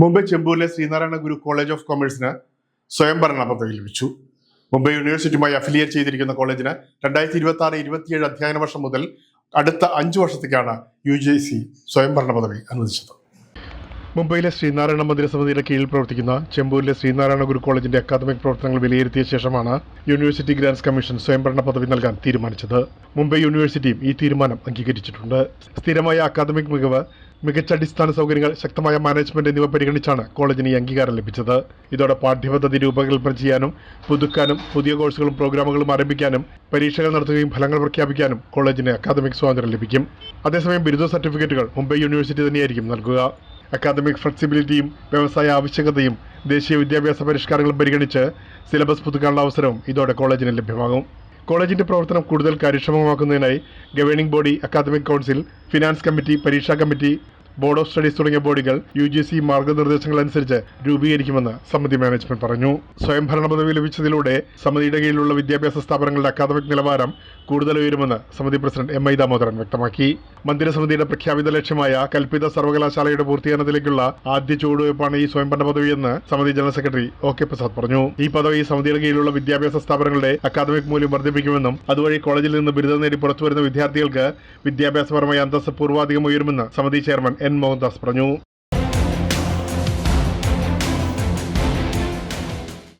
മുംബൈ ചെമ്പൂരിലെ Sreenarayana Guru college of കൊമേഴ്സിന് സ്വയംഭരണ പദവി ലഭിച്ചു. മുംബൈ യൂണിവേഴ്സിറ്റിയുമായി അഫിലിയേറ്റ് ചെയ്തിരിക്കുന്ന കോളേജിന് 2026-27 അധ്യയന വർഷം മുതൽ അടുത്ത 5 വർഷത്തേക്കാണ് UGC സ്വയംഭരണ പദവി അനുവദിച്ചത്. മുംബൈയിലെ ശ്രീനാരായണ മന്ദിര സമിതിയുടെ കീഴിൽ പ്രവർത്തിക്കുന്ന ചെമ്പൂരിലെ ശ്രീനാരായണ ഗുരു കോളേജിന്റെ അക്കാദമിക് പ്രവർത്തനങ്ങൾ വിലയിരുത്തിയ ശേഷമാണ് യൂണിവേഴ്സിറ്റി ഗ്രാന്റ്സ് കമ്മീഷൻ സ്വയംഭരണ പദവി നൽകാൻ തീരുമാനിച്ചത്. മുംബൈ യൂണിവേഴ്സിറ്റിയും ഈ തീരുമാനം അംഗീകരിച്ചിട്ടുണ്ട്. സ്ഥിരമായ അക്കാദമിക് മികവ്, മികച്ച അടിസ്ഥാന സൗകര്യങ്ങൾ, ശക്തമായ മാനേജ്മെന്റ് എന്നിവ പരിഗണിച്ചാണ് കോളേജിന് ഈ അംഗീകാരം ലഭിച്ചത്. ഇതോടെ പാഠ്യപദ്ധതി രൂപകൽപ്പന ചെയ്യാനും പുതുക്കാനും പുതിയ കോഴ്സുകളും പ്രോഗ്രാമുകളും ആരംഭിക്കാനും പരീക്ഷകൾ നടത്തുകയും ഫലങ്ങൾ പ്രഖ്യാപിക്കാനും കോളേജിന് അക്കാദമിക് സ്വാതന്ത്ര്യം ലഭിക്കും. അതേസമയം ബിരുദ സർട്ടിഫിക്കറ്റുകൾ മുംബൈ യൂണിവേഴ്സിറ്റി തന്നെയായിരിക്കും നൽകുക. അക്കാദമിക് ഫ്ലെക്സിബിലിറ്റിയും വ്യവസായ ആവശ്യകതയും ദേശീയ വിദ്യാഭ്യാസ പരിഷ്കാരങ്ങളും പരിഗണിച്ച് സിലബസ് പുതുക്കാനുള്ള അവസരവും ഇതോടെ കോളേജിന് ലഭ്യമാകും. കോളേജിന്റെ പ്രവർത്തനം കൂടുതൽ കാര്യക്ഷമമാക്കുന്നതിനായി governing body, academic council, finance committee, പരീക്ഷാ കമ്മിറ്റി, ബോർഡ് ഓഫ് സ്റ്റഡീസ് തുടങ്ങിയ ബോഡികൾ UGC മാർഗനിർദ്ദേശങ്ങൾ അനുസരിച്ച് രൂപീകരിക്കുമെന്ന് സമിതി മാനേജ്മെന്റ് പറഞ്ഞു. സ്വയംഭരണ പദവി ലഭിച്ചതിലൂടെ സമിതിയുടെ കീഴിലുള്ള വിദ്യാഭ്യാസ സ്ഥാപനങ്ങളുടെ അക്കാദമിക് നിലവാരം കൂടുതൽ ഉയരുമെന്ന് സമിതി പ്രസിഡന്റ് MI ദാമോദരൻ വ്യക്തമാക്കി. മന്ദിര സമിതിയുടെ പ്രഖ്യാപിത ലക്ഷ്യമായ കൽപ്പിത സർവകലാശാലയുടെ പൂർത്തീകരണത്തിലേക്കുള്ള ആദ്യ ചുവടുവയ്പ്പാണ് ഈ സ്വയംഭരണ പദവിയെന്ന് സമിതി ജനറൽ സെക്രട്ടറി OK പ്രസാദ് പറഞ്ഞു. ഈ പദവി സമിതിയുടെ കീഴിലുള്ള വിദ്യാഭ്യാസ സ്ഥാപനങ്ങളുടെ അക്കാദമിക് മൂല്യം വർദ്ധിപ്പിക്കുമെന്നും അതുവഴി കോളേജിൽ നിന്ന് ബിരുദം നേടി പുറത്തുവരുന്ന വിദ്യാർത്ഥികൾക്ക് വിദ്യാഭ്യാസപരമായ അന്തസ്സ് പൂർവാധികം ഉയരുമെന്ന് സമിതി ചെയർമാൻ N മോഹൻദാസ് പറഞ്ഞു.